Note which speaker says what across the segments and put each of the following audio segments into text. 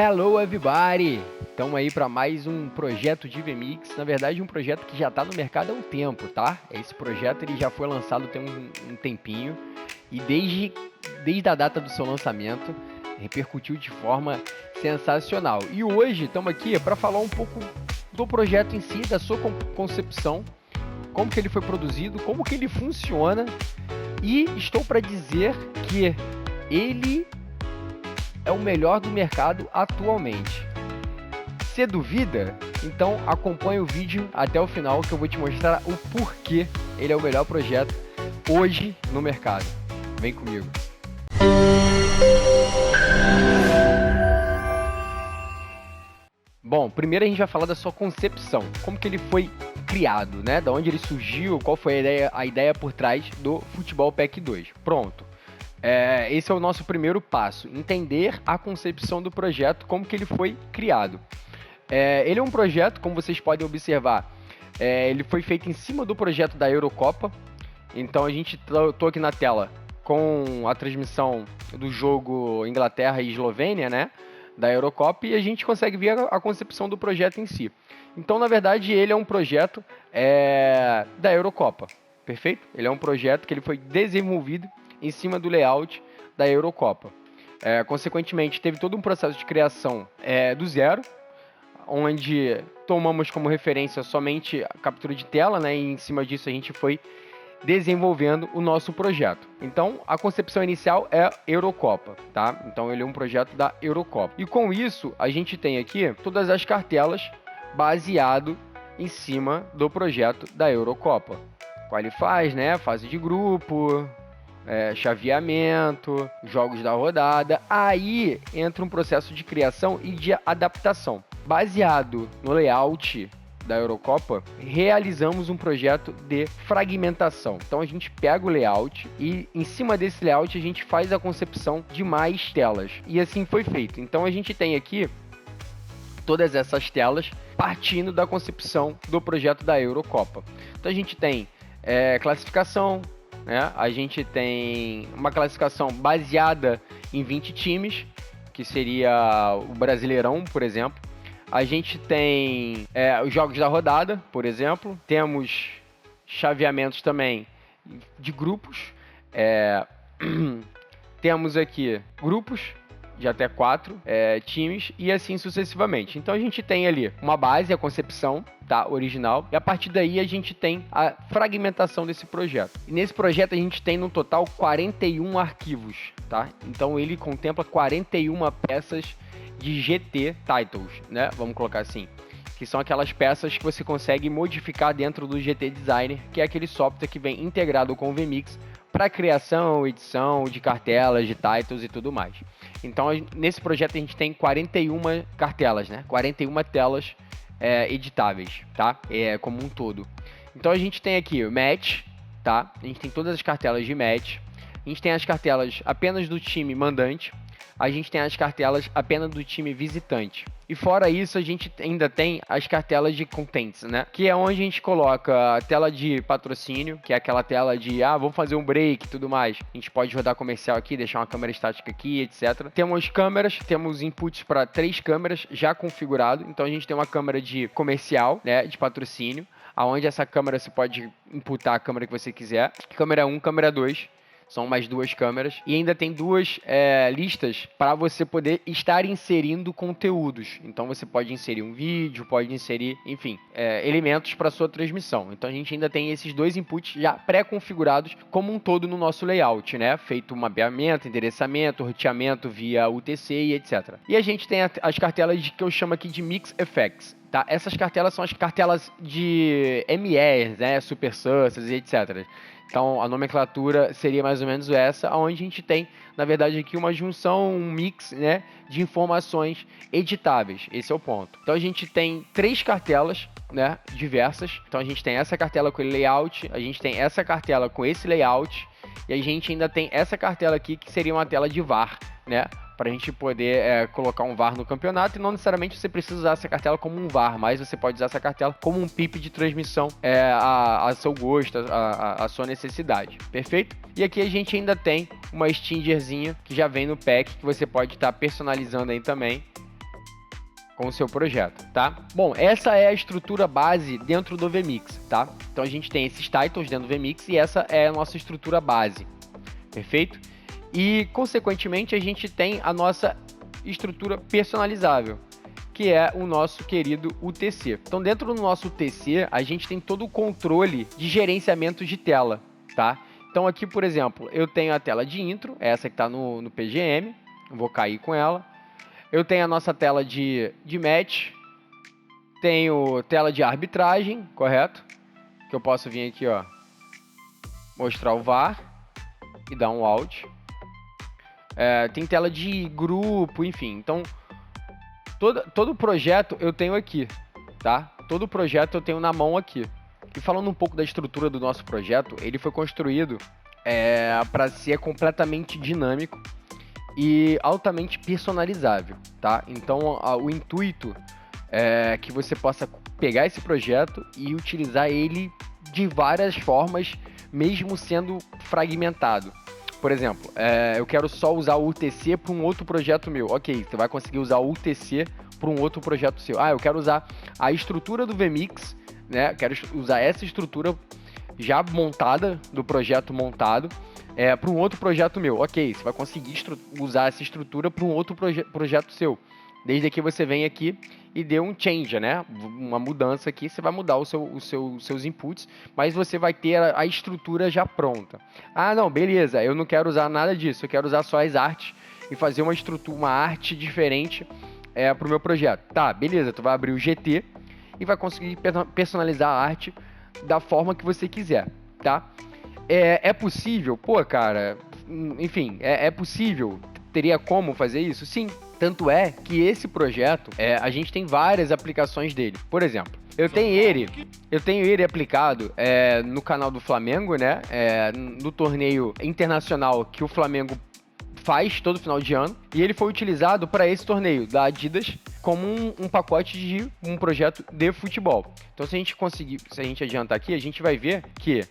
Speaker 1: Hello everybody! Estamos aí para mais um projeto de VMix, na verdade um projeto que já está no mercado há um tempo, tá? Esse projeto ele já foi lançado tem um tempinho e desde a data do seu lançamento repercutiu de forma sensacional. E hoje estamos aqui para falar um pouco do projeto em si, da sua concepção, como que ele foi produzido, como que ele funciona, e estou para dizer que ele é o melhor do mercado atualmente. Você duvida? Então acompanhe o vídeo até o final que eu vou te mostrar o porquê ele é o melhor projeto hoje no mercado. Vem comigo. Bom, primeiro a gente vai falar da sua concepção, como que ele foi criado, né? Da onde ele surgiu, qual foi a ideia por trás do Futebol Pack 2. Pronto. Esse é o nosso primeiro passo, entender a concepção do projeto, como que ele foi criado. Ele é um projeto, como vocês podem observar, ele foi feito em cima do projeto da Eurocopa. Então a gente tô aqui na tela com a transmissão do jogo Inglaterra e Eslovênia, né, da Eurocopa, e a gente consegue ver a concepção do projeto em si. Então, na verdade, ele é um projeto da Eurocopa, perfeito? Ele é um projeto que ele foi desenvolvido em cima do layout da Eurocopa. Consequentemente, teve todo um processo de criação do zero, onde tomamos como referência somente a captura de tela, né, e em cima disso a gente foi desenvolvendo o nosso projeto. Então, a concepção inicial é Eurocopa, tá? Então, ele é um projeto da Eurocopa. E com isso, a gente tem aqui todas as cartelas baseado em cima do projeto da Eurocopa. Qualifies, né? Fase de grupo, chaveamento, jogos da rodada. Aí entra um processo de criação e de adaptação. Baseado no layout da Eurocopa, realizamos um projeto de fragmentação. Então a gente pega o layout e em cima desse layout a gente faz a concepção de mais telas. E assim foi feito. Então a gente tem aqui todas essas telas partindo da concepção do projeto da Eurocopa. Então a gente tem classificação, né? A gente tem uma classificação baseada em 20 times, que seria o Brasileirão, por exemplo. A gente tem os jogos da rodada, por exemplo. Temos chaveamentos também de grupos. Temos aqui grupos de até 4 times e assim sucessivamente. Então a gente tem ali uma base, a concepção, tá, original, e a partir daí a gente tem a fragmentação desse projeto. E nesse projeto a gente tem no total 41 arquivos, tá? Então ele contempla 41 peças de GT Titles, né? Vamos colocar assim, que são aquelas peças que você consegue modificar dentro do GT Designer, que é aquele software que vem integrado com o VMix para criação, edição de cartelas, de titles e tudo mais. Então, nesse projeto a gente tem 41 cartelas, né? 41 telas editáveis, tá? Como um todo. Então, a gente tem aqui o match, tá? A gente tem todas as cartelas de match. A gente tem as cartelas apenas do time mandante. A gente tem as cartelas apenas do time visitante. E fora isso, a gente ainda tem as cartelas de contents, né? Que é onde a gente coloca a tela de patrocínio, que é aquela tela de, vamos fazer um break e tudo mais. A gente pode rodar comercial aqui, deixar uma câmera estática aqui, etc. Temos câmeras, temos inputs para 3 câmeras já configurado. Então a gente tem uma câmera de comercial, né? De patrocínio, aonde essa câmera você pode imputar a câmera que você quiser. Câmera 1, câmera 2. São mais 2 câmeras. E ainda tem 2 listas para você poder estar inserindo conteúdos. Então você pode inserir um vídeo, pode inserir, enfim, elementos para sua transmissão. Então a gente ainda tem esses 2 inputs já pré-configurados como um todo no nosso layout, né? Feito um mapeamento, endereçamento, roteamento via UTC e etc. E a gente tem as cartelas que eu chamo aqui de Mix Effects. Tá? Essas cartelas são as cartelas de MEs, né? Super Success e etc. Então, a nomenclatura seria mais ou menos essa, onde a gente tem, na verdade, aqui uma junção, um mix, né, de informações editáveis. Esse é o ponto. Então, a gente tem 3 cartelas, né, diversas. Então, a gente tem essa cartela com layout, a gente tem essa cartela com esse layout, e a gente ainda tem essa cartela aqui, que seria uma tela de VAR, né, para a gente poder colocar um VAR no campeonato, e não necessariamente você precisa usar essa cartela como um VAR, mas você pode usar essa cartela como um PIP de transmissão a seu gosto, a sua necessidade, perfeito? E aqui a gente ainda tem uma stingerzinha que já vem no pack, que você pode estar personalizando aí também, com o seu projeto, tá? Bom, essa é a estrutura base dentro do VMix, tá? Então a gente tem esses titles dentro do VMix e essa é a nossa estrutura base, perfeito? E, consequentemente, a gente tem a nossa estrutura personalizável, que é o nosso querido UTC. Então, dentro do nosso UTC, a gente tem todo o controle de gerenciamento de tela, tá? Então, aqui, por exemplo, eu tenho a tela de intro, essa que está no PGM, vou cair com ela. Eu tenho a nossa tela de match, tenho tela de arbitragem, correto? Que eu posso vir aqui, ó, mostrar o VAR e dar um out. Tem tela de grupo, enfim. Então, todo projeto eu tenho aqui, tá? Todo projeto eu tenho na mão aqui. E falando um pouco da estrutura do nosso projeto, ele foi construído para ser completamente dinâmico e altamente personalizável, tá? Então, o intuito é que você possa pegar esse projeto e utilizar ele de várias formas, mesmo sendo fragmentado. Por exemplo, eu quero só usar o UTC para um outro projeto meu. Ok, você vai conseguir usar o UTC para um outro projeto seu. Eu quero usar a estrutura do VMix, né? Quero usar essa estrutura já montada, do projeto montado, para um outro projeto meu. Ok, você vai conseguir usar essa estrutura para um outro projeto seu. Desde que você venha aqui e dê um change, né? Uma mudança aqui, você vai mudar seus inputs, mas você vai ter a estrutura já pronta. Não, beleza, eu não quero usar nada disso, eu quero usar só as artes e fazer uma arte diferente para o meu projeto. Tá, beleza, tu vai abrir o GT e vai conseguir personalizar a arte da forma que você quiser, tá? É possível? Pô, cara, enfim, é possível? Teria como fazer isso? Sim. Tanto é que esse projeto, a gente tem várias aplicações dele. Por exemplo, eu tenho ele aplicado no canal do Flamengo, né? No torneio internacional que o Flamengo faz todo final de ano. E ele foi utilizado para esse torneio da Adidas como um pacote de um projeto de futebol. Então, se a gente adiantar aqui, a gente vai ver que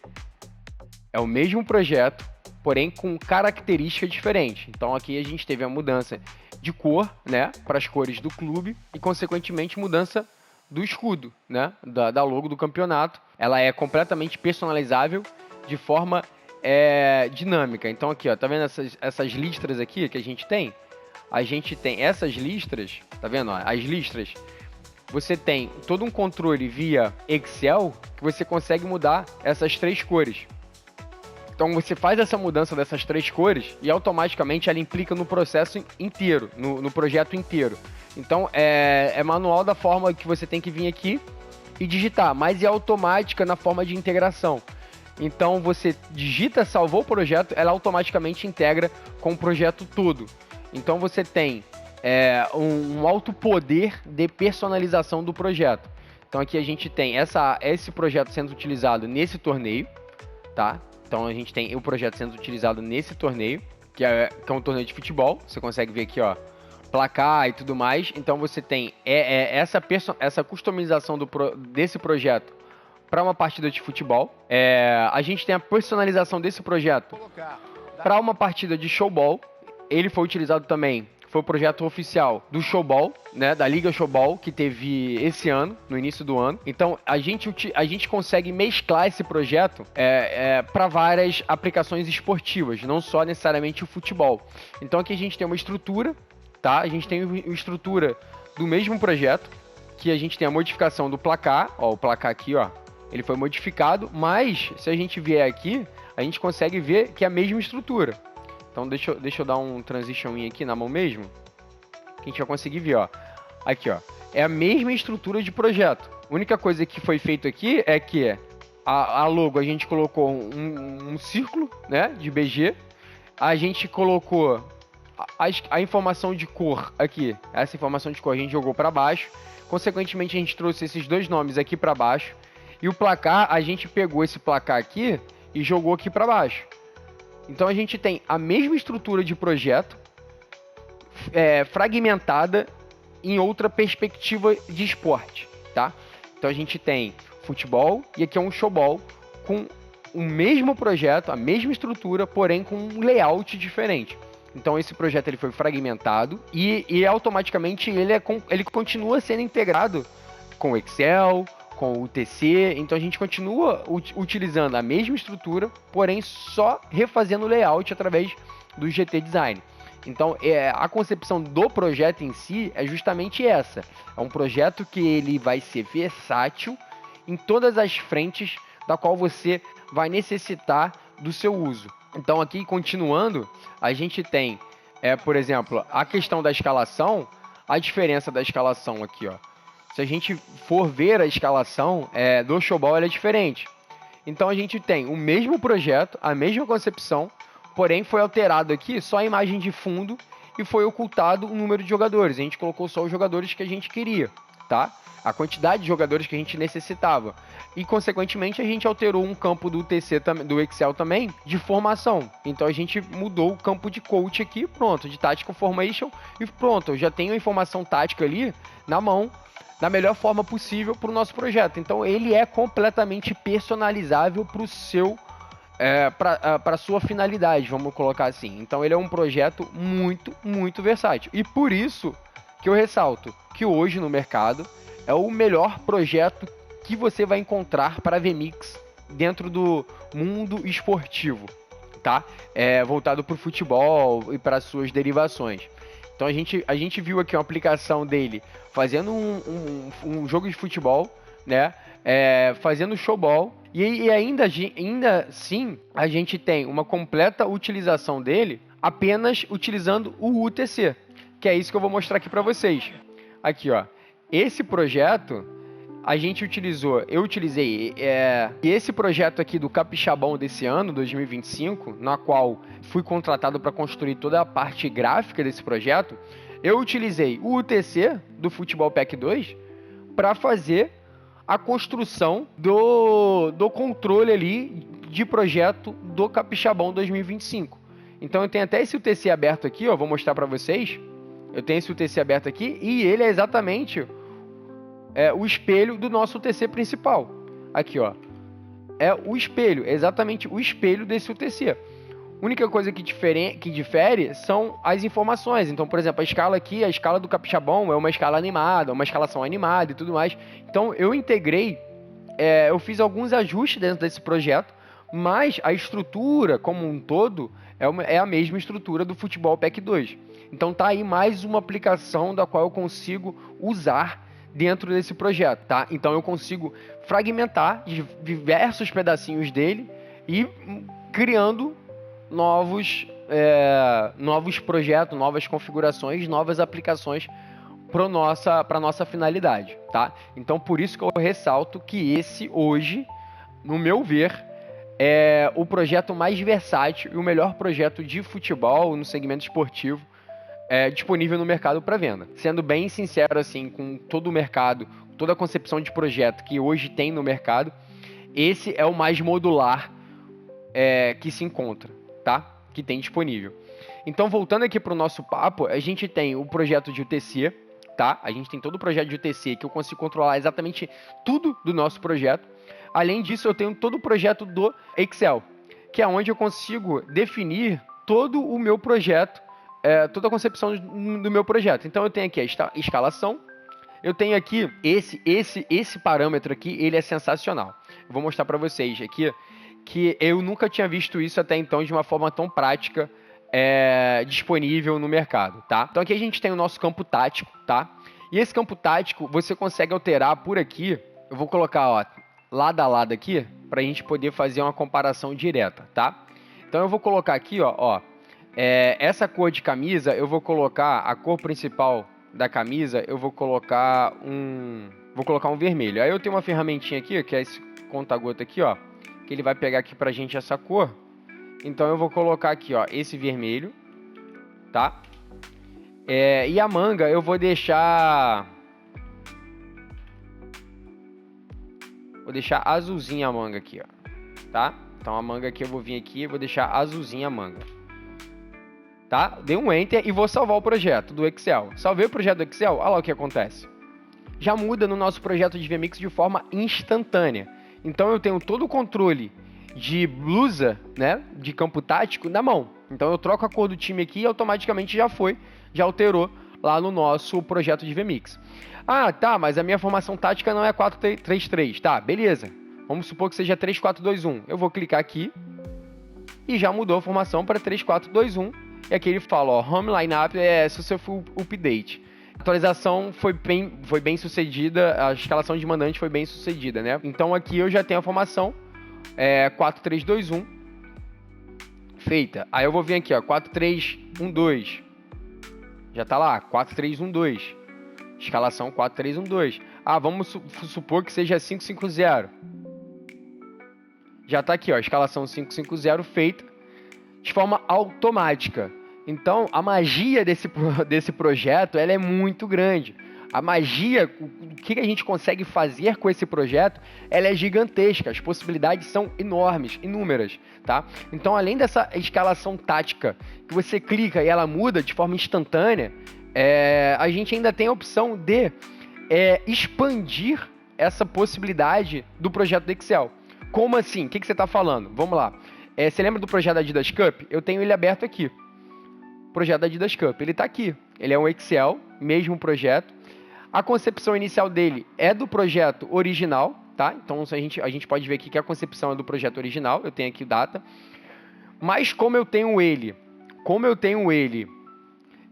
Speaker 1: é o mesmo projeto, porém com características diferentes. Então, aqui a gente teve a mudança de cor, né, para as cores do clube e, consequentemente, mudança do escudo, né, da logo do campeonato. Ela é completamente personalizável de forma dinâmica. Então, aqui, ó, tá vendo essas listras aqui que a gente tem? A gente tem essas listras, tá vendo? Ó, as listras, você tem todo um controle via Excel que você consegue mudar essas três cores. Então você faz essa mudança dessas três cores e automaticamente ela implica no processo inteiro, no projeto inteiro. Então é manual da forma que você tem que vir aqui e digitar, mas é automática na forma de integração. Então você digita, salvou o projeto, ela automaticamente integra com o projeto todo. Então você tem um alto poder de personalização do projeto. Então aqui a gente tem esse projeto sendo utilizado nesse torneio, tá? Então a gente tem o projeto sendo utilizado nesse torneio, que é um torneio de futebol. Você consegue ver aqui, ó, placar e tudo mais. Então você tem essa customização desse projeto para uma partida de futebol. A gente tem a personalização desse projeto para uma partida de showball. Ele foi utilizado também, foi o projeto oficial do Showball, né, da Liga Showball, que teve esse ano, no início do ano. Então, a gente consegue mesclar esse projeto para várias aplicações esportivas, não só necessariamente o futebol. Então, aqui a gente tem uma estrutura, tá? A gente tem uma estrutura do mesmo projeto, que a gente tem a modificação do placar, ó, o placar aqui, ó, ele foi modificado, mas se a gente vier aqui, a gente consegue ver que é a mesma estrutura. Então deixa eu dar um transition aqui na mão mesmo, que a gente vai conseguir ver, ó. Aqui, ó, é a mesma estrutura de projeto. A única coisa que foi feito aqui é que a logo a gente colocou um círculo, né, de BG. A gente colocou a informação de cor aqui. Essa informação de cor a gente jogou para baixo. Consequentemente, a gente trouxe esses dois nomes aqui para baixo. E o placar, a gente pegou esse placar aqui e jogou aqui para baixo. Então a gente tem a mesma estrutura de projeto, fragmentada em outra perspectiva de esporte, tá? Então a gente tem futebol e aqui é um showball com o mesmo projeto, a mesma estrutura, porém com um layout diferente. Então esse projeto ele foi fragmentado e automaticamente ele continua sendo integrado com o Excel, com o UTC, então a gente continua utilizando a mesma estrutura, porém só refazendo o layout através do GT Design. Então, a concepção do projeto em si é justamente essa. É um projeto que ele vai ser versátil em todas as frentes da qual você vai necessitar do seu uso. Então, aqui, continuando, a gente tem, por exemplo, a questão da escalação, a diferença da escalação aqui, ó. Se a gente for ver a escalação do Showball, ela é diferente. Então, a gente tem o mesmo projeto, a mesma concepção, porém foi alterado aqui só a imagem de fundo e foi ocultado o número de jogadores. A gente colocou só os jogadores que a gente queria, tá? A quantidade de jogadores que a gente necessitava. E, consequentemente, a gente alterou um campo do UTC, do Excel também, de formação. Então, a gente mudou o campo de coach aqui, pronto, de Tactical Formation, e pronto, eu já tenho a informação tática ali na mão, da melhor forma possível para o nosso projeto. Então, ele é completamente personalizável para o seu para sua finalidade, vamos colocar assim. Então ele é um projeto muito, muito versátil. E por isso que eu ressalto que hoje no mercado é o melhor projeto que você vai encontrar para VMix dentro do mundo esportivo, tá? Voltado para o futebol e para suas derivações. Então a gente viu aqui uma aplicação dele fazendo um jogo de futebol, né? Fazendo showball. E ainda assim, a gente tem uma completa utilização dele apenas utilizando o UTC, que é isso que eu vou mostrar aqui para vocês. Aqui, ó. Esse projeto, eu utilizei esse projeto aqui do Capixabão desse ano, 2025, na qual fui contratado para construir toda a parte gráfica desse projeto. Eu utilizei o UTC do Futebol Pack 2 para fazer a construção do controle ali de projeto do Capixabão 2025. Então eu tenho até esse UTC aberto aqui, ó, vou mostrar para vocês. Eu tenho esse UTC aberto aqui e ele é exatamente o espelho do nosso UTC principal. Aqui, ó. É o espelho, exatamente o espelho desse UTC. A única coisa que difere são as informações. Então, por exemplo, a escala aqui, a escala do Capixabão é uma escala animada, uma escalação animada e tudo mais. Então, eu integrei, eu fiz alguns ajustes dentro desse projeto, mas a estrutura como um todo é a mesma estrutura do Futebol Pack 2. Então, tá aí mais uma aplicação da qual eu consigo usar dentro desse projeto, tá? Então, eu consigo fragmentar diversos pedacinhos dele e criando novos projetos, novas configurações, novas aplicações para nossa finalidade, tá? Então, por isso que eu ressalto que esse hoje, no meu ver, é o projeto mais versátil e o melhor projeto de futebol no segmento esportivo disponível no mercado para venda. Sendo bem sincero, assim, com todo o mercado, toda a concepção de projeto que hoje tem no mercado, esse é o mais modular que se encontra, tá? Que tem disponível. Então, voltando aqui para o nosso papo, a gente tem o projeto de UTC, tá? A gente tem todo o projeto de UTC que eu consigo controlar exatamente tudo do nosso projeto. Além disso, eu tenho todo o projeto do Excel, que é onde eu consigo definir todo o meu projeto, toda a concepção do meu projeto. Então, eu tenho aqui a escalação. Eu tenho aqui esse parâmetro aqui, ele é sensacional. Eu vou mostrar para vocês aqui que eu nunca tinha visto isso até então de uma forma tão prática disponível no mercado, tá? Então aqui a gente tem o nosso campo tático, tá? E esse campo tático você consegue alterar por aqui. Eu vou colocar, ó, lado a lado aqui para a gente poder fazer uma comparação direta, tá? Então eu vou colocar aqui, ó, essa cor de camisa, eu vou colocar a cor principal da camisa, eu vou colocar um vermelho. Aí eu tenho uma ferramentinha aqui, que é esse conta-gota aqui, ó, que ele vai pegar aqui pra gente essa cor. Então eu vou colocar aqui, ó, esse vermelho, tá? E a manga eu vou deixar azulzinha a manga aqui, ó, tá? Então a manga aqui eu vou vir aqui e vou deixar azulzinha a manga, tá? Dei um Enter e vou salvar o projeto do Excel. Salvei o projeto do Excel, olha lá o que acontece. Já muda no nosso projeto de VMix de forma instantânea. Então eu tenho todo o controle de blusa, né, de campo tático na mão. Então eu troco a cor do time aqui e automaticamente já alterou lá no nosso projeto de VMix. Ah, tá, mas a minha formação tática não é 4-3-3. Tá, beleza. Vamos supor que seja 3-4-2-1. Eu vou clicar aqui e já mudou a formação para 3-4-2-1. E aqui ele fala, ó, Home Lineup é Successful Update. A atualização foi bem sucedida, a escalação de mandante foi bem sucedida, né? Então aqui eu já tenho a formação 4-3-2-1 feita. Aí eu vou vir aqui, ó, 4-3-1-2. Já tá lá, 4-3-1-2. Escalação 4-3-1-2. Ah, vamos supor que seja 5-5-0. Já tá aqui, ó, escalação 5-5-0 feita de forma automática. Então, a magia desse projeto, ela é muito grande. A magia, o que a gente consegue fazer com esse projeto, ela é gigantesca. As possibilidades são enormes, inúmeras, tá? Então, além dessa escalação tática, que você clica e ela muda de forma instantânea, a gente ainda tem a opção de expandir essa possibilidade do projeto do Excel. Como assim? O que você está falando? Vamos lá. Você lembra do projeto da Adidas Cup? Eu tenho ele aberto aqui. O projeto da Adidas Cup. Ele está aqui. Ele é um Excel, mesmo projeto. A concepção inicial dele é do projeto original, tá? Então a gente pode ver aqui que a concepção é do projeto original. Eu tenho aqui data. Mas como eu tenho ele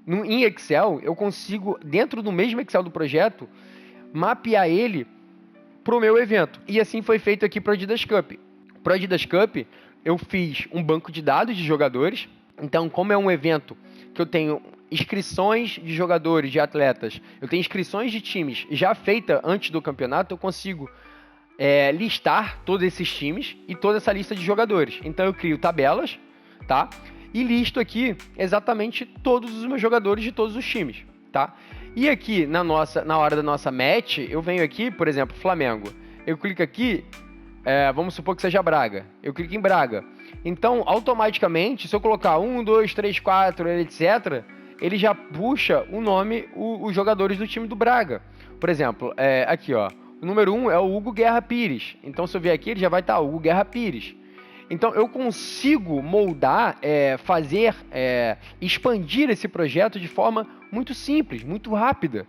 Speaker 1: em Excel, eu consigo, dentro do mesmo Excel do projeto, mapear ele para o meu evento. E assim foi feito aqui para o Adidas Cup. Para o Adidas Cup, eu fiz um banco de dados de jogadores. Então, como é um evento que eu tenho inscrições de jogadores, de atletas, eu tenho inscrições de times já feita antes do campeonato, eu consigo listar todos esses times e toda essa lista de jogadores. Então, eu crio tabelas, tá? E listo aqui exatamente todos os meus jogadores de todos os times, tá? E aqui, na hora da nossa match, eu venho aqui, por exemplo, Flamengo. Eu clico aqui, vamos supor que seja Braga. Eu clico em Braga. Então, automaticamente, se eu colocar 1, 2, 3, 4, etc., ele já puxa o nome, os jogadores do time do Braga. Por exemplo, aqui, ó, o número 1 é o Hugo Guerra Pires. Então, se eu vier aqui, ele já vai estar Hugo Guerra Pires. Então, eu consigo moldar, expandir esse projeto de forma muito simples, muito rápida.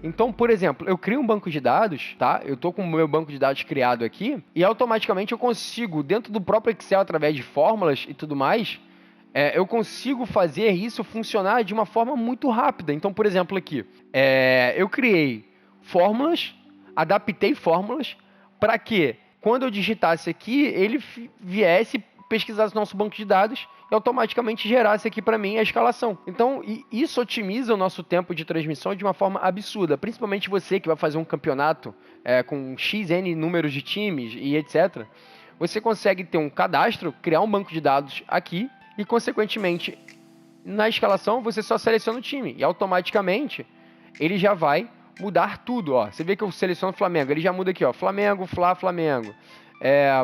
Speaker 1: Então, por exemplo, eu crio um banco de dados, tá? Eu estou com o meu banco de dados criado aqui e automaticamente eu consigo, dentro do próprio Excel, através de fórmulas e tudo mais, eu consigo fazer isso funcionar de uma forma muito rápida. Então, por exemplo, aqui, eu criei fórmulas, adaptei fórmulas para que, quando eu digitasse aqui, ele viesse, pesquisasse o nosso banco de dados e automaticamente gerasse aqui para mim a escalação. Então, isso otimiza o nosso tempo de transmissão de uma forma absurda. Principalmente você que vai fazer um campeonato com XN números de times e etc. Você consegue ter um cadastro, criar um banco de dados aqui e, consequentemente, na escalação você só seleciona o time e automaticamente ele já vai mudar tudo. Ó. Você vê que eu seleciono o Flamengo, ele já muda aqui, ó, Flamengo, Flamengo.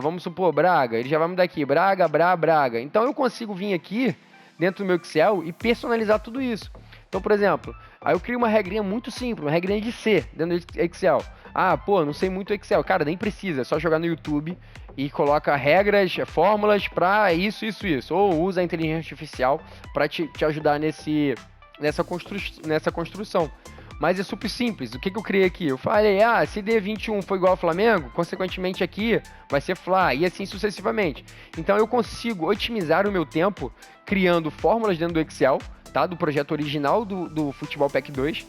Speaker 1: Vamos supor, Braga, ele já vai mudar aqui, Braga, Braga. Então eu consigo vir aqui dentro do meu Excel e personalizar tudo isso. Então, por exemplo, aí eu crio uma regrinha muito simples, uma regrinha de C dentro do Excel. Ah, pô, não sei muito Excel. Cara, nem precisa, é só jogar no YouTube e coloca regras, fórmulas para isso. Ou usa a inteligência artificial para te ajudar nessa construção. Mas é super simples. O que eu criei aqui? Eu falei, se D21 for igual ao Flamengo, consequentemente aqui vai ser Fla, e assim sucessivamente. Então eu consigo otimizar o meu tempo criando fórmulas dentro do Excel, tá? Do projeto original do Futebol Pack 2,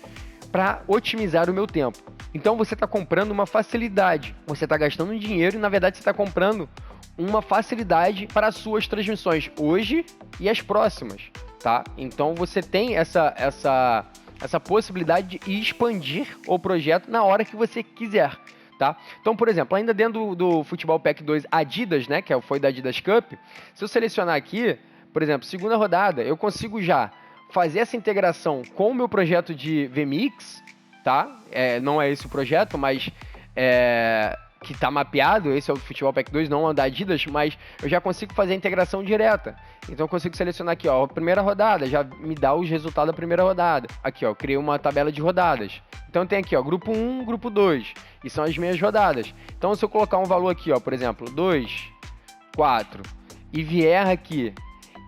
Speaker 1: para otimizar o meu tempo. Então você está comprando uma facilidade, você está gastando dinheiro e na verdade você está comprando uma facilidade para as suas transmissões hoje e as próximas, tá? Então você tem essa possibilidade de expandir o projeto na hora que você quiser, tá? Então, por exemplo, ainda dentro do Futebol Pack 2 Adidas, né, que foi da Adidas Cup, se eu selecionar aqui, por exemplo, segunda rodada, eu consigo já fazer essa integração com o meu projeto de VMix, tá? Não é esse o projeto, mas que está mapeado, esse é o Futebol Pack 2, não é o da Adidas, mas eu já consigo fazer a integração direta. Então eu consigo selecionar aqui, ó, a primeira rodada, já me dá os resultados da primeira rodada. Aqui, ó, criei uma tabela de rodadas. Então tem aqui, ó, grupo 1, grupo 2, e são as minhas rodadas. Então se eu colocar um valor aqui, ó, por exemplo, 2, 4, e vier aqui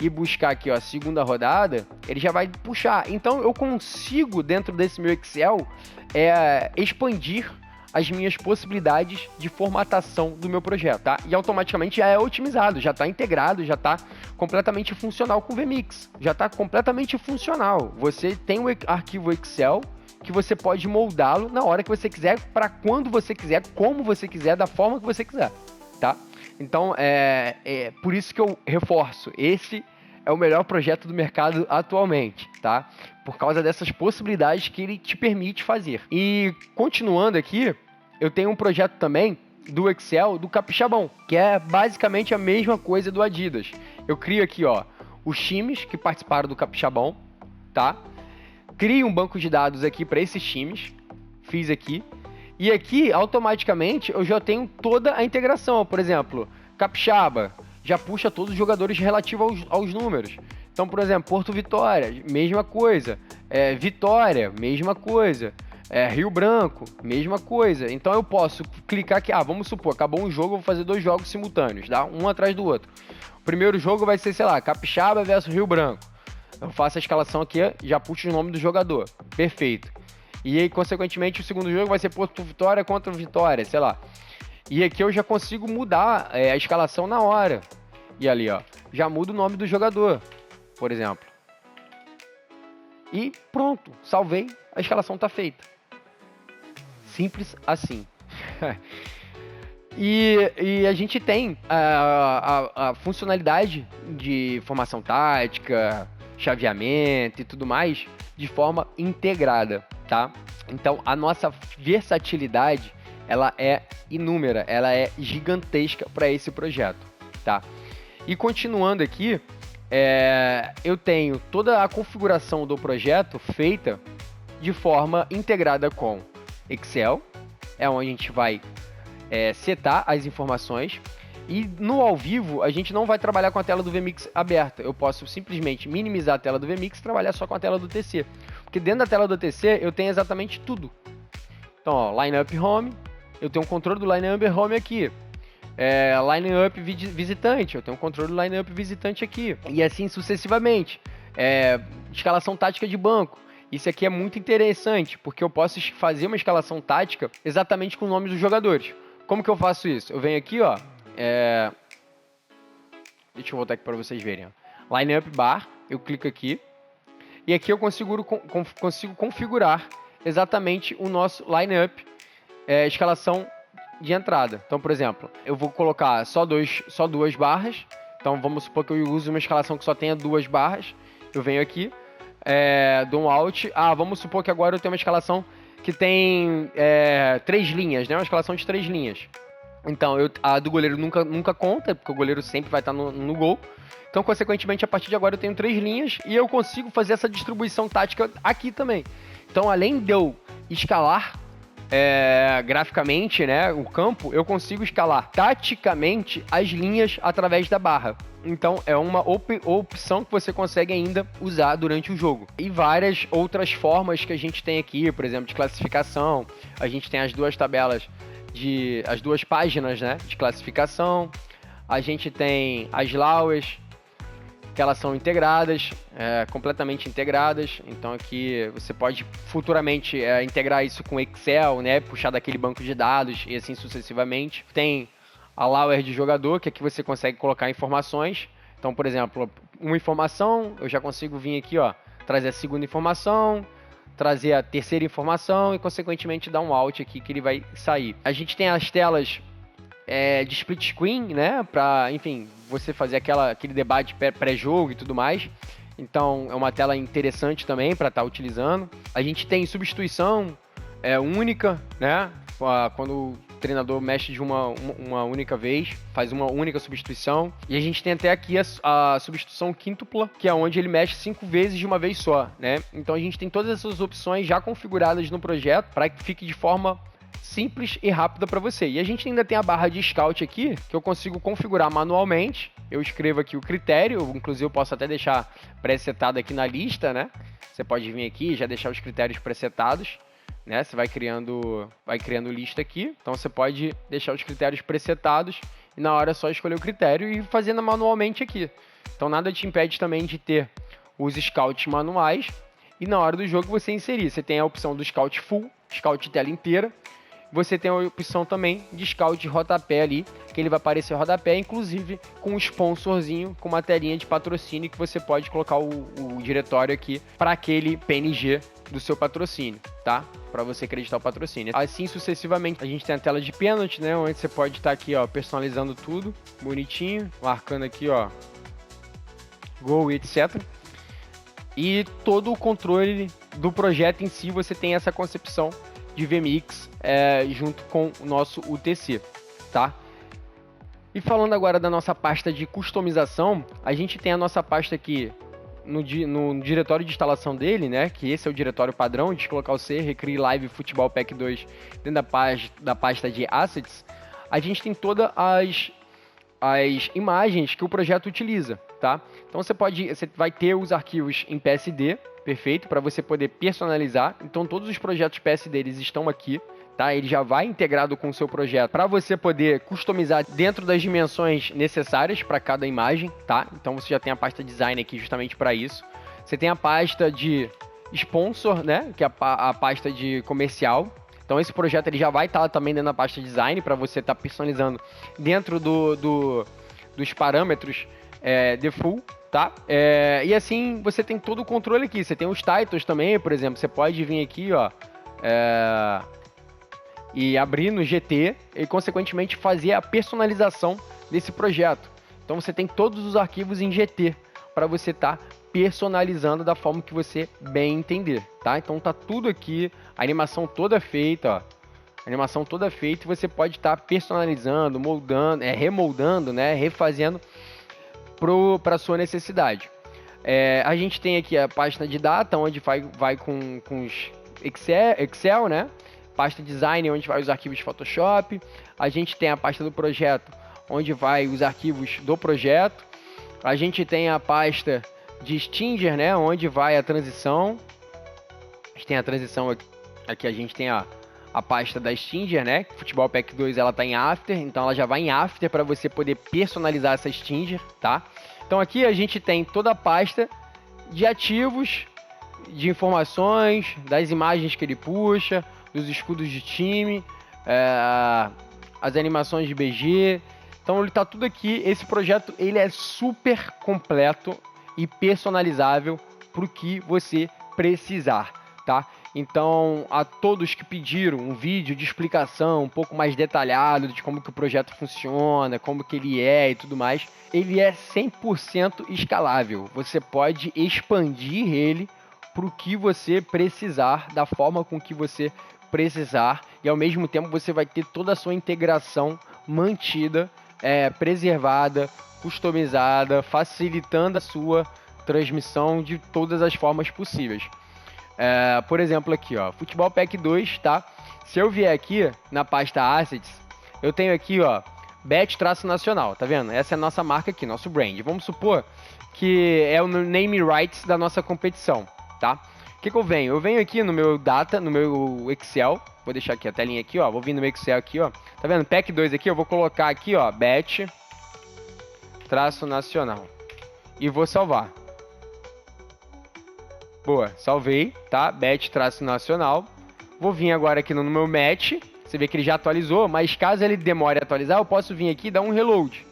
Speaker 1: e buscar aqui, ó, segunda rodada, ele já vai puxar. Então eu consigo, dentro desse meu Excel, expandir as minhas possibilidades de formatação do meu projeto, tá? E automaticamente já é otimizado, já está integrado, já está completamente funcional com o VMix. Já está completamente funcional. Você tem um arquivo Excel que você pode moldá-lo na hora que você quiser, para quando você quiser, como você quiser, da forma que você quiser, tá? Então, por isso que eu reforço, esse é o melhor projeto do mercado atualmente, tá? Por causa dessas possibilidades que ele te permite fazer. E continuando aqui, eu tenho um projeto também do Excel do Capixabão, que é basicamente a mesma coisa do Adidas. Eu crio aqui, ó, os times que participaram do Capixabão, tá? Crio um banco de dados aqui para esses times, fiz aqui. E aqui, automaticamente, eu já tenho toda a integração. Por exemplo, Capixaba já puxa todos os jogadores relativos aos números. Então, por exemplo, Porto Vitória, mesma coisa. Vitória, mesma coisa. Rio Branco, mesma coisa. Então eu posso clicar aqui, vamos supor, acabou um jogo, eu vou fazer 2 jogos simultâneos, tá? Um atrás do outro. O primeiro jogo vai ser, sei lá, Capixaba versus Rio Branco. Eu faço a escalação aqui, já puxo o nome do jogador. Perfeito. E aí, consequentemente, o segundo jogo vai ser Porto Vitória contra Vitória, sei lá. E aqui eu já consigo mudar a escalação na hora. E ali, ó, já muda o nome do jogador, por exemplo. E pronto, salvei, a escalação tá feita. Simples assim. E a gente tem a funcionalidade de formação tática, chaveamento e tudo mais de forma integrada, tá? Então a nossa versatilidade, ela é inúmera, ela é gigantesca para esse projeto, tá? E continuando aqui, eu tenho toda a configuração do projeto feita de forma integrada com Excel, onde a gente vai setar as informações. E no ao vivo, a gente não vai trabalhar com a tela do VMix aberta. Eu posso simplesmente minimizar a tela do VMix e trabalhar só com a tela do TC. Porque dentro da tela do TC, eu tenho exatamente tudo. Então, ó, Lineup Home, eu tenho um controle do Lineup Home aqui. Lineup Visitante, eu tenho um controle do Lineup Visitante aqui. E assim sucessivamente. Escalação tática de banco. Isso aqui é muito interessante, porque eu posso fazer uma escalação tática exatamente com o nome dos jogadores. Como que eu faço isso? Eu venho aqui, ó. Deixa eu voltar aqui para vocês verem. Ó. Lineup Bar, eu clico aqui. E aqui eu consigo configurar exatamente o nosso lineup, escalação de entrada. Então, por exemplo, eu vou colocar só 2 barras. Então, vamos supor que eu use uma escalação que só tenha 2 barras. Eu venho aqui, dou um Alt. Vamos supor que agora eu tenho uma escalação que tem 3 linhas, né? Uma escalação de 3 linhas. Então, a do goleiro nunca conta, porque o goleiro sempre vai estar no gol. Então, consequentemente, a partir de agora eu tenho 3 linhas e eu consigo fazer essa distribuição tática aqui também. Então, além de eu escalar graficamente, né, o campo, eu consigo escalar taticamente as linhas através da barra. Então, é uma opção que você consegue ainda usar durante o jogo. E várias outras formas que a gente tem aqui, por exemplo, de classificação. A gente tem as 2 tabelas, as 2 páginas, né, de classificação. A gente tem as lauas, que elas são integradas, completamente integradas. Então aqui você pode futuramente integrar isso com Excel, né, puxar daquele banco de dados e assim sucessivamente. Tem a Lauer de jogador, que aqui você consegue colocar informações. Então, por exemplo, uma informação, eu já consigo vir aqui, ó, trazer a segunda informação, trazer a terceira informação e, consequentemente, dar um Alt aqui que ele vai sair. A gente tem as telas de split screen, né, para, enfim, você fazer aquele debate pré-jogo e tudo mais. Então, é uma tela interessante também para estar utilizando. A gente tem substituição única, né, quando o treinador mexe de uma única vez, faz uma única substituição. E a gente tem até aqui a substituição quíntupla, que é onde ele mexe 5 vezes de uma vez só, né? Então a gente tem todas essas opções já configuradas no projeto para que fique de forma simples e rápida para você. E a gente ainda tem a barra de Scout aqui, que eu consigo configurar manualmente. Eu escrevo aqui o critério, inclusive eu posso até deixar pré-setado aqui na lista, né? Você pode vir aqui e já deixar os critérios pré-setados, né? Você vai criando lista aqui. Então você pode deixar os critérios presetados e na hora é só escolher o critério e fazendo manualmente aqui. Então nada te impede também de ter os scouts manuais e na hora do jogo você inserir. Você tem a opção do scout full, scout tela inteira. Você tem a opção também de scout de rodapé ali, que ele vai aparecer rodapé, inclusive com um sponsorzinho, com uma telinha de patrocínio que você pode colocar o diretório aqui para aquele PNG do seu patrocínio, tá? Para você acreditar o patrocínio. Assim sucessivamente, a gente tem a tela de pênalti, né? Onde você pode estar aqui, ó, personalizando tudo, bonitinho, marcando aqui, ó, gol e etc. E todo o controle do projeto em si, você tem essa concepção de VMix junto com o nosso UTC, tá? E falando agora da nossa pasta de customização, a gente tem a nossa pasta aqui no diretório de instalação dele, né? Que esse é o diretório padrão, de colocar o C, Recreate Live Futebol Pack 2 dentro da pasta de Assets. A gente tem todas as imagens que o projeto utiliza, tá? Então você vai ter os arquivos em PSD, perfeito, para você poder personalizar. Então todos os projetos PSD eles estão aqui, tá? Ele já vai integrado com o seu projeto para você poder customizar dentro das dimensões necessárias para cada imagem, tá? Então você já tem a pasta design aqui justamente para isso. Você tem a pasta de sponsor, né? Que é a pasta de comercial. Então esse projeto ele já vai estar também dentro da pasta design para você estar personalizando dentro dos parâmetros default, tá? E assim você tem todo o controle aqui. Você tem os titles também, por exemplo. Você pode vir aqui, ó, e abrir no GT e consequentemente fazer a personalização desse projeto. Então você tem todos os arquivos em GT para você estar personalizando da forma que você bem entender, tá? Então tá tudo aqui, a animação toda feita, ó. A animação toda feita e você pode estar personalizando, moldando, remoldando, né? Refazendo para sua necessidade. A gente tem aqui a página de data, onde vai com os Excel, né? Pasta design, onde vai os arquivos de Photoshop. A gente tem a pasta do projeto, onde vai os arquivos do projeto. A gente tem a pasta de Stinger, né? Onde vai a transição. A gente tem a transição aqui a gente tem a pasta da Stinger, né? Futebol Pack 2 ela tá em After, então ela já vai em After para você poder personalizar essa Stinger, tá? Então aqui a gente tem toda a pasta de ativos, de informações, das imagens que ele puxa, dos escudos de time, as animações de BG. Então ele tá tudo aqui. Esse projeto ele é super completo e personalizável para o que você precisar, tá? Então, a todos que pediram um vídeo de explicação um pouco mais detalhado de como que o projeto funciona, como que ele é e tudo mais, ele é 100% escalável. Você pode expandir ele para o que você precisar, da forma com que você precisar, e ao mesmo tempo você vai ter toda a sua integração mantida, preservada, customizada, facilitando a sua transmissão de todas as formas possíveis. Por exemplo aqui, ó, Futebol Pack 2, tá? Se eu vier aqui na pasta Assets, eu tenho aqui, ó, Bet-Nacional, tá vendo? Essa é a nossa marca aqui, nosso brand. Vamos supor que é o name rights da nossa competição, tá? O que eu venho? Eu venho aqui no meu data, no meu Excel, vou deixar aqui a telinha aqui, ó, vou vir no meu Excel aqui, ó, tá vendo? Pack 2 aqui, eu vou colocar aqui, ó, Bet-Nacional e vou salvar. Boa, salvei, tá? Bet-Nacional. Vou vir agora aqui no meu match. Você vê que ele já atualizou, mas caso ele demore a atualizar, eu posso vir aqui e dar um reload.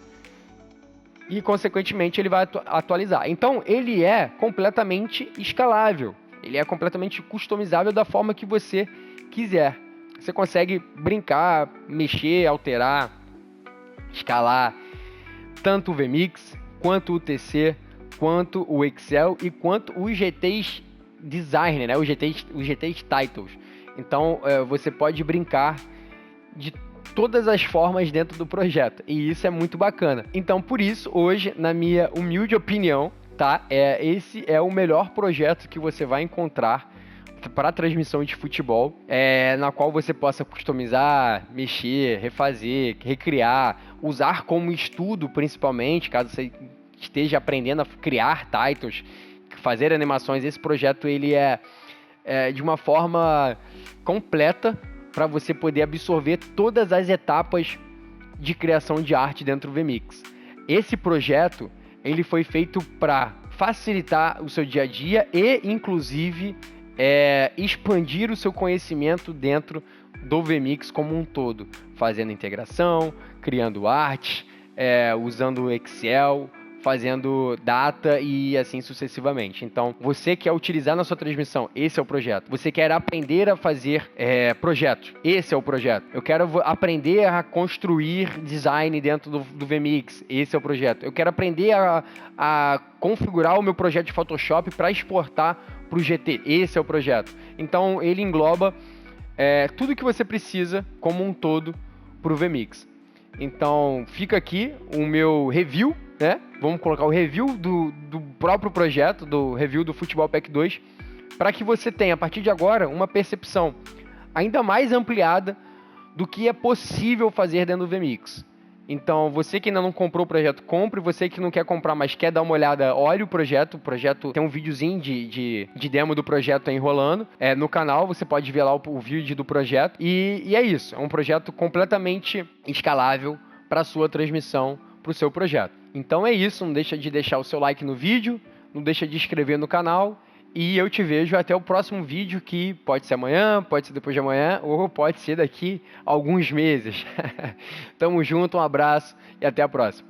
Speaker 1: E, consequentemente, ele vai atualizar. Então, ele é completamente escalável. Ele é completamente customizável da forma que você quiser. Você consegue brincar, mexer, alterar, escalar tanto o VMix, quanto o UTC, quanto o Excel e quanto os GTs Designer, né? Os GTs Titles. Então, você pode brincar de todas as formas dentro do projeto. E isso é muito bacana. Então, por isso, hoje, na minha humilde opinião, tá? Esse é o melhor projeto que você vai encontrar para transmissão de futebol, na qual você possa customizar, mexer, refazer, recriar, usar como estudo, principalmente, caso você esteja aprendendo a criar titles, fazer animações. Esse projeto ele é de uma forma completa para você poder absorver todas as etapas de criação de arte dentro do VMix. Esse projeto ele foi feito para facilitar o seu dia a dia e, inclusive, expandir o seu conhecimento dentro do vMix como um todo, fazendo integração, criando arte, usando Excel, fazendo data e assim sucessivamente. Então, você quer utilizar na sua transmissão, esse é o projeto. Você quer aprender a fazer projetos, esse é o projeto. Eu quero aprender a construir design dentro do vMix, esse é o projeto. Eu quero aprender a configurar o meu projeto de Photoshop para exportar para o GT, esse é o projeto. Então, ele engloba tudo que você precisa como um todo para o vMix. Então, fica aqui o meu review, né? Vamos colocar o review do próprio projeto, do review do Futebol Pack 2, para que você tenha, a partir de agora, uma percepção ainda mais ampliada do que é possível fazer dentro do vMix. Então, você que ainda não comprou o projeto, compre. Você que não quer comprar, mas quer dar uma olhada, olhe o projeto. O projeto tem um videozinho de demo do projeto aí rolando. No canal, você pode ver lá o vídeo do projeto. E é isso. É um projeto completamente escalável para a sua transmissão, para o seu projeto. Então é isso. Não deixa de deixar o seu like no vídeo. Não deixa de inscrever no canal. E eu te vejo até o próximo vídeo, que pode ser amanhã, pode ser depois de amanhã, ou pode ser daqui a alguns meses. Tamo junto, um abraço e até a próxima.